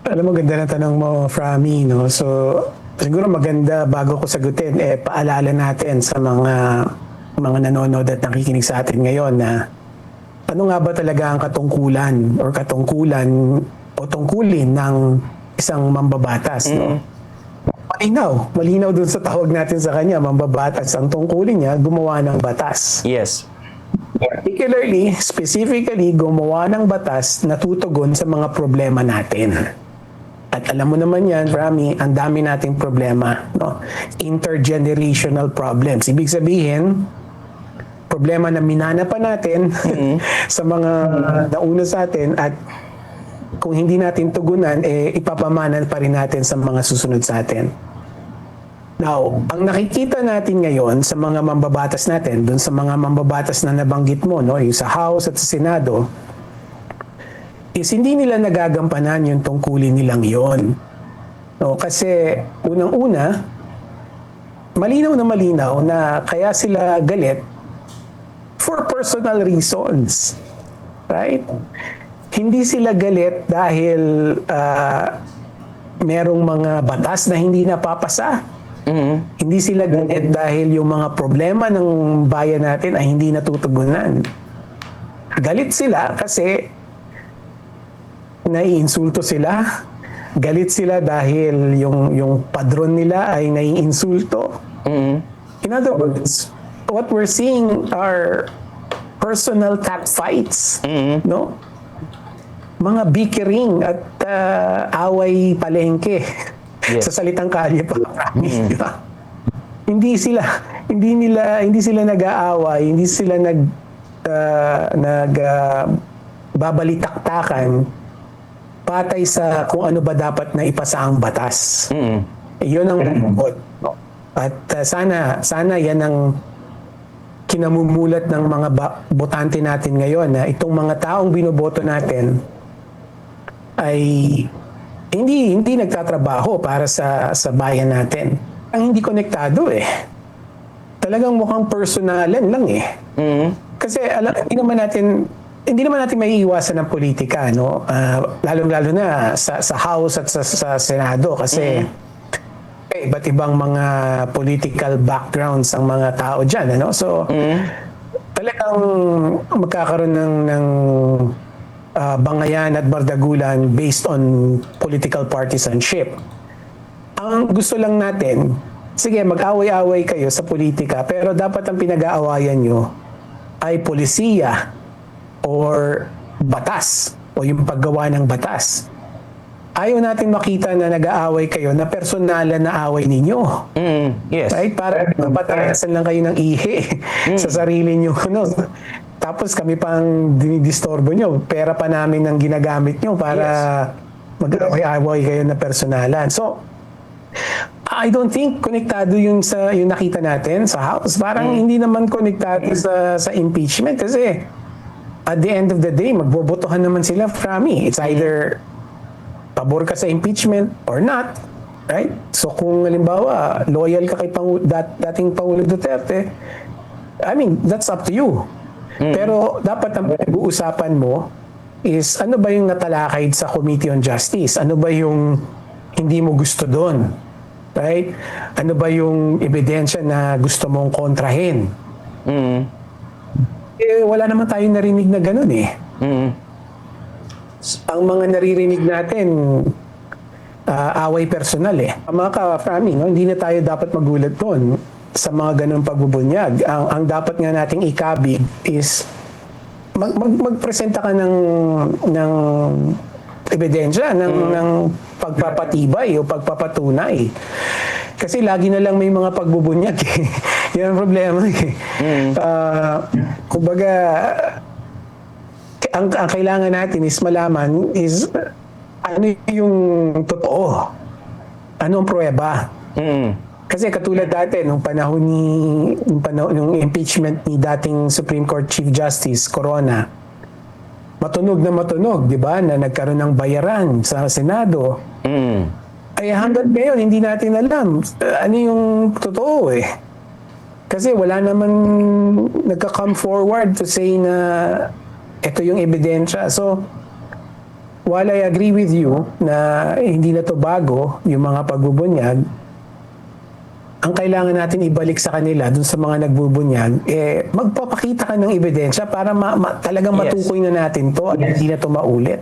Alam mo, ganda na tanong mo, Frami, no? So, siguro maganda bago ko sagutin, paalala natin sa mga nanonood at nakikinig sa atin ngayon na ano nga ba talaga ang katungkulan or katungkulan o tungkulin ng isang mambabatas, no? Malinaw dun sa tawag natin sa kanya, mambabatas. Ang tungkulin niya, gumawa ng batas. Yes. Particularly, specifically, gumawa ng batas na tutugon sa mga problema natin. At alam mo naman yan, Rami, ang dami nating problema, no? Intergenerational problems. Ibig sabihin, problema na minana pa natin sa mga nauna sa atin at kung hindi natin tugunan, ipapamanan pa rin natin sa mga susunod sa atin. Now, ang nakikita natin ngayon sa mga mambabatas natin, dun sa mga mambabatas na nabanggit mo, no, yung sa House at sa Senado, is hindi nila nagagampanan yung tungkulin nilang yon. No, kasi unang-una, malinaw na kaya sila galit for personal reasons. Right? Hindi sila galit dahil merong mga batas na hindi napapasa. Hindi sila galit dahil yung mga problema ng bayan natin ay hindi natutugunan. Galit sila kasi naiinsulto sila. Galit sila dahil yung padron nila ay naiinsulto. In other words, what we're seeing are personal cat fights, no? Mga bickering at away palengke. Yes. Sa salitang kalye pa, di ba? Hindi sila nag-aaway, hindi sila babalitaktakan patay sa kung ano ba dapat na ipasa ang batas. Iyon ang bukod. At sana yan ang kinamumulat ng mga botante natin ngayon na itong mga taong binoboto natin ay hindi nagtatrabaho para sa bayan natin. Ang hindi konektado talagang mukhang personalan lang Kasi hindi naman natin maiiwasan ng politika, no? Lalong-lalo na sa House at sa Senado kasi iba't ibang mga political backgrounds ang mga tao dyan, ano? So, talagang magkakaroon ng bangayan at bardagulan based on political partisanship. Ang gusto lang natin, sige, mag-away-away kayo sa politika, pero dapat ang pinag-aawayan nyo ay polisiya or batas o yung paggawa ng batas. Ayaw natin makita na nag-aaway kayo na personalan na away ninyo. Yes. Right? Para mapatayasan lang kayo ng ihi sa sarili nyo. No? Tapos kami pang dinidistorbo nyo. Pera pa namin ang ginagamit nyo para mag-away-away kayo na personalan. So, I don't think konektado yung nakita natin sa House. Parang hindi naman konektado sa impeachment kasi at the end of the day, magbobotohan naman sila from me. It's either pabor ka sa impeachment or not, right? So kung halimbawa, loyal ka kay dating Pangulo Duterte, I mean, that's up to you. Pero dapat ang pag-uusapan mo is ano ba yung natalakay sa Committee on Justice? Ano ba yung hindi mo gusto doon? Right? Ano ba yung ebidensya na gusto mong kontrahin? Wala naman tayong narinig na ganun Ang mga naririnig natin, away personal Mga ka-Frami, no? Hindi na tayo dapat magulat doon sa mga ganun pagbubunyag. Ang dapat nga nating ikabig is magpresenta ka ng ebidensya, ng pagpapatibay o pagpapatunay. Kasi lagi na lang may mga pagbubunyag Yan ang problema kumbaga, ang kailangan natin is malaman is ano yung totoo. Ano ang pruweba. Kasi katulad dati nung panahon ng impeachment ni dating Supreme Court Chief Justice Corona, matunog, di ba, na nagkaroon ng bayaran sa Senado. Ay hanggang ngayon, hindi natin alam ano yung totoo Kasi wala naman nagka-come forward to say na ito yung ebidensya. So, while I agree with you na hindi na to bago, yung mga pagbubunyag, ang kailangan natin ibalik sa kanila, dun sa mga nagbubunyag, magpapakita ka ng ebidensya para talagang Yes. matukoy na natin to at hindi na to maulit.